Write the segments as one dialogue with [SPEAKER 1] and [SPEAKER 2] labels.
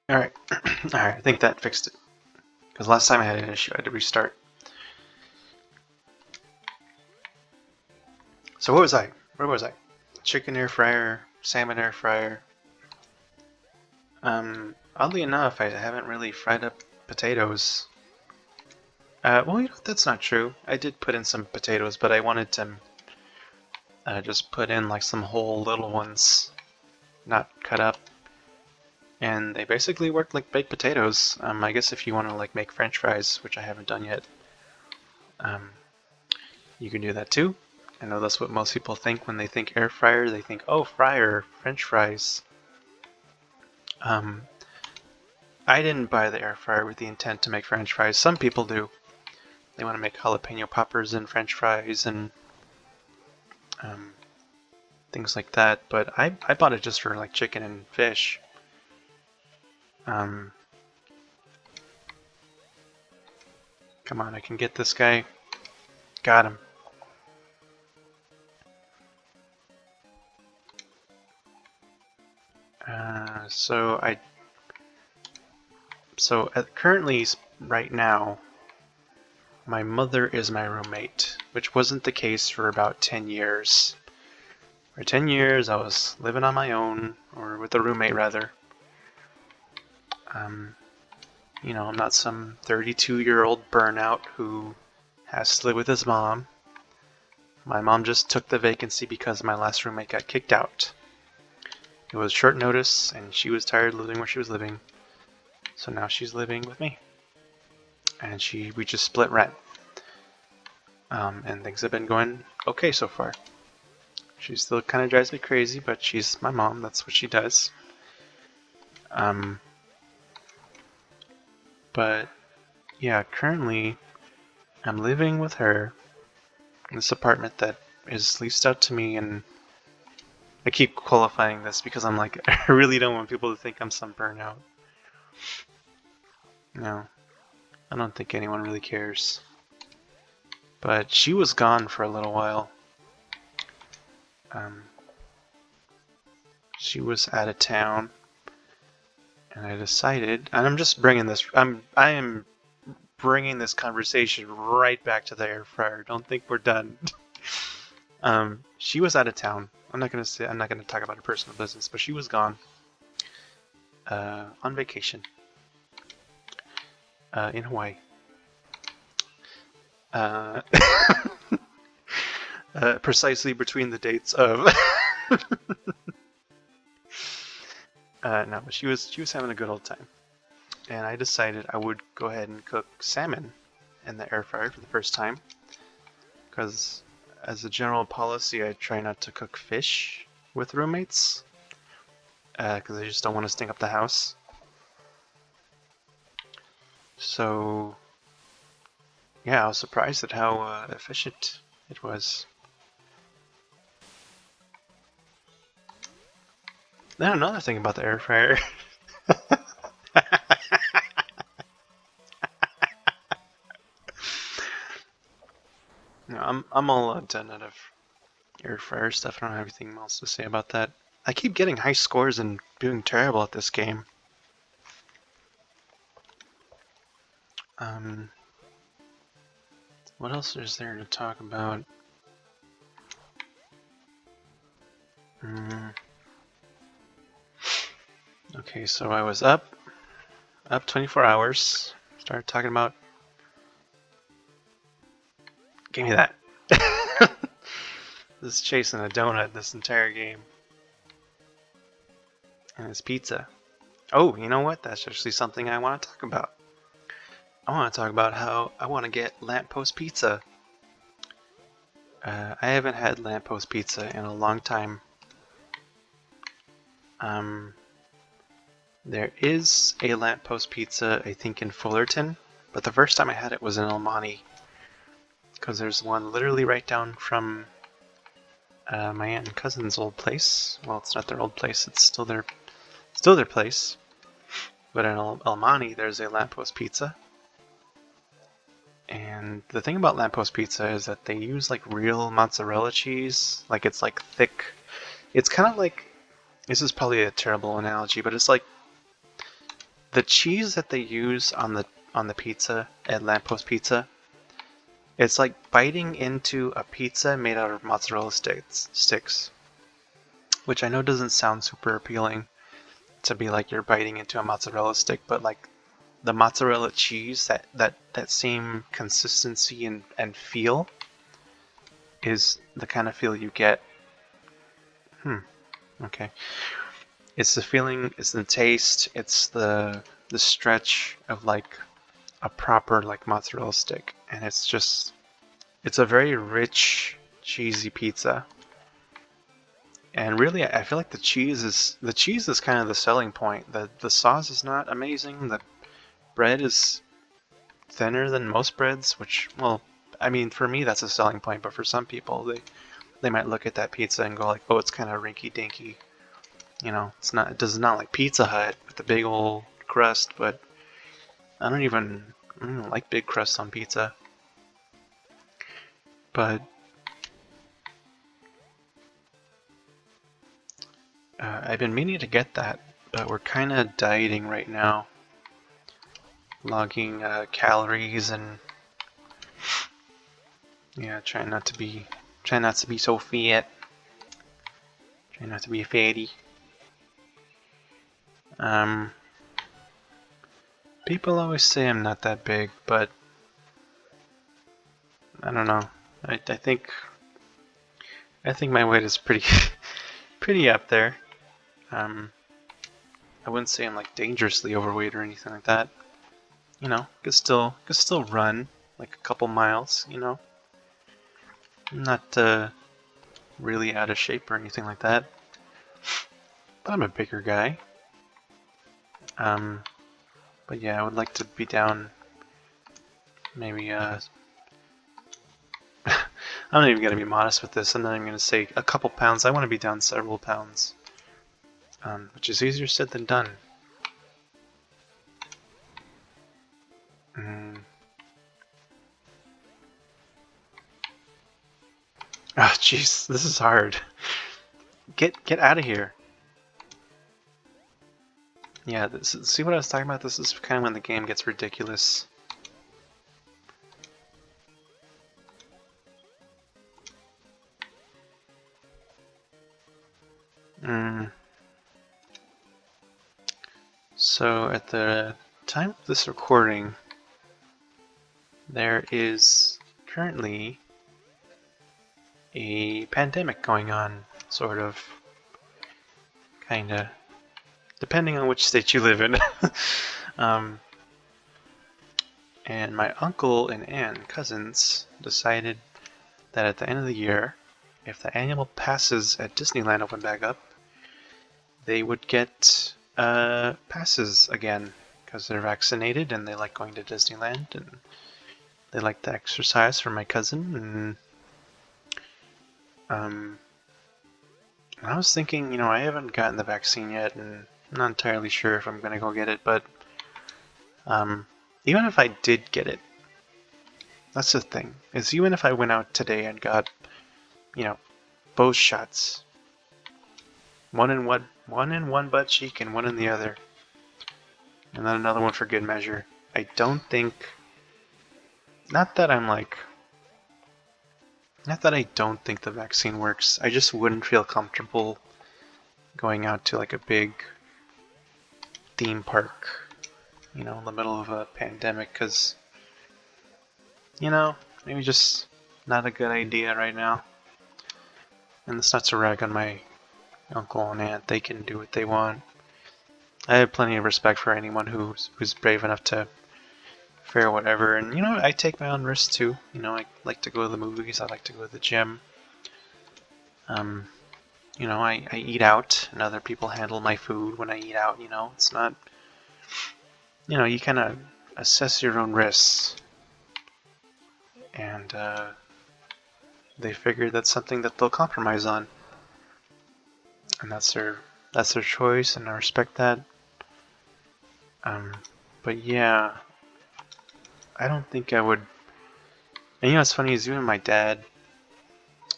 [SPEAKER 1] Alright. Alright, I think that fixed it. Because last time I had an issue, I had to restart. So what was I? Where was I? Chicken air fryer, salmon air fryer. Oddly enough, I haven't really fried up potatoes. Well, that's not true. I did put in some potatoes, but I wanted to just put in like some whole little ones, not cut up. And they basically worked like baked potatoes. I guess if you want to like make French fries, which I haven't done yet, you can do that too. I know that's what most people think when they think air fryer. They think, oh, fryer, French fries. I didn't buy the air fryer with the intent to make French fries. Some people do. They want to make jalapeno poppers and French fries and things like that. But I bought it just for like chicken and fish. Come on, I can get this guy. Got him. Currently, right now, my mother is my roommate, which wasn't the case for about 10 years. For 10 years, I was living on my own, or with a roommate rather. You know, I'm not some 32-year-old burnout who has to live with his mom. My mom just took the vacancy because my last roommate got kicked out. It was short notice, and she was tired of living where she was living. So now she's living with me. And we just split rent. And things have been going okay so far. She still kind of drives me crazy, but she's my mom. That's what she does. But yeah, currently I'm living with her in this apartment that is leased out to me, and I keep qualifying this because I'm like, I really don't want people to think I'm some burnout. No, I don't think anyone really cares. But she was gone for a little while. She was out of town, and I decided, and I'm just bringing this. I am bringing this conversation right back to the air fryer. Don't think we're done. She was out of town. I'm not gonna talk about her personal business, but she was gone on vacation in Hawaii. Precisely between the dates of. No, but she was having a good old time, and I decided I would go ahead and cook salmon in the air fryer for the first time, because as a general policy, I try not to cook fish with roommates, because I just don't want to stink up the house. So, yeah, I was surprised at how efficient it was. Then another thing about the air fryer. No, I'm all done out of air fryer stuff. I don't have anything else to say about that. I keep getting high scores and doing terrible at this game. What else is there to talk about? Okay, so I was up 24 hours. Started talking about. Give me that. This is chasing a donut this entire game. And it's pizza. Oh, you know what? That's actually something I want to talk about. I want to talk about how I want to get lamppost pizza. I haven't had lamppost pizza in a long time. There is a lamppost pizza, I think, in Fullerton, but the first time I had it was in El Monte, because there's one literally right down from my aunt and cousin's old place. Well, it's not their old place; it's still their place. But in El Monte, there's a lamppost pizza. And the thing about lamppost pizza is that they use like real mozzarella cheese. Like it's like thick. It's kind of like, this is probably a terrible analogy, but it's like the cheese that they use on the pizza at Lamppost Pizza, it's like biting into a pizza made out of mozzarella sticks, which I know doesn't sound super appealing to be like you're biting into a mozzarella stick, but like the mozzarella cheese, that same consistency and feel is the kind of feel you get. Okay. It's the feeling, it's the taste, it's the stretch of like a proper like mozzarella stick, and it's a very rich, cheesy pizza. And really, I feel like the cheese is kind of the selling point. The sauce is not amazing. The bread is thinner than most breads, which, well, I mean, for me that's a selling point, but for some people they might look at that pizza and go like, oh, it's kind of rinky dinky. You know, it does not like Pizza Hut with the big old crust, but I don't even like big crust on pizza. But I've been meaning to get that, but we're kind of dieting right now, logging calories and yeah, trying not to be so fat, trying not to be fatty. Um, People always say I'm not that big, but I don't know. I think my weight is pretty pretty up there. Um, I wouldn't say I'm like dangerously overweight or anything like that. You know, could still run like a couple miles. You know, I'm not really out of shape or anything like that. But I'm a bigger guy. Um, but yeah, I would like to be down maybe I'm not even gonna be modest with this. I'm not even gonna say a couple pounds. I want to be down several pounds, which is easier said than done. Mm. Ah, jeez, this is hard. Get out of here. Yeah, see what I was talking about? This is kind of when the game gets ridiculous. So at the time of this recording, there is currently a pandemic going on, sort of, kinda, depending on which state you live in. um, and my uncle and aunt, cousins, decided that at the end of the year, if the annual passes at Disneyland open back up, they would get passes again because they're vaccinated and they like going to Disneyland and they like the exercise for my cousin. And I was thinking, you know, I haven't gotten the vaccine yet, and I'm not entirely sure if I'm gonna go get it. But even if I did get it, that's the thing. Is even if I went out today and got, you know, both shots, one in one butt cheek and one in the other, and then another one for good measure. I don't think. Not that I'm like. Not that I don't think the vaccine works. I just wouldn't feel comfortable going out to like a big theme park, you know, in the middle of a pandemic, because, you know, maybe just not a good idea right now. And it's not to rag on my uncle and aunt. They can do what they want. I have plenty of respect for anyone who's brave enough to fare whatever. And, you know, I take my own risks too. You know, I like to go to the movies. I like to go to the gym. You know, I eat out and other people handle my food when I eat out, you know. It's not, you know, you kind of assess your own risks. And they figure that's something that they'll compromise on. And that's their choice, and I respect that. But yeah, I don't think I would. And you know what's funny is even my dad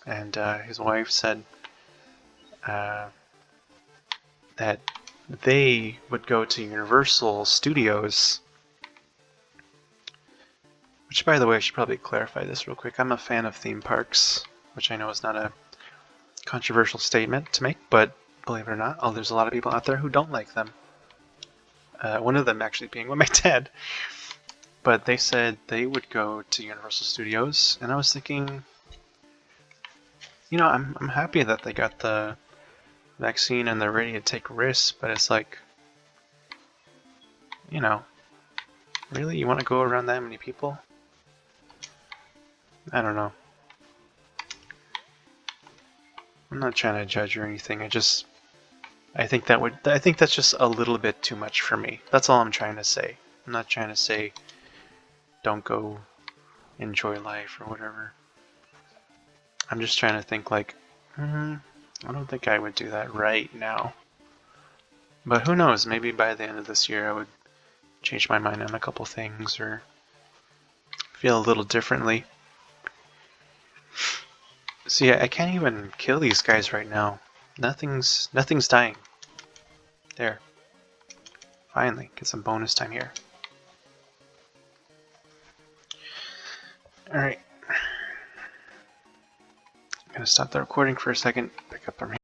[SPEAKER 1] and his wife said that they would go to Universal Studios. Which, by the way, I should probably clarify this real quick. I'm a fan of theme parks, which I know is not a controversial statement to make, but believe it or not, there's a lot of people out there who don't like them. One of them actually being my dad. But they said they would go to Universal Studios, and I was thinking, you know, I'm happy that they got the vaccine and they're ready to take risks, but it's like, you know, really, you want to go around that many people? I don't know. I'm not trying to judge or anything. I think that's just a little bit too much for me. That's all I'm trying to say. I'm not trying to say don't go enjoy life or whatever. I'm just trying to think like, I don't think I would do that right now. But who knows, maybe by the end of this year I would change my mind on a couple things or feel a little differently. See, I can't even kill these guys right now. Nothing's dying. There. Finally, get some bonus time here. Alright. I'm gonna stop the recording for a second, pick up from here.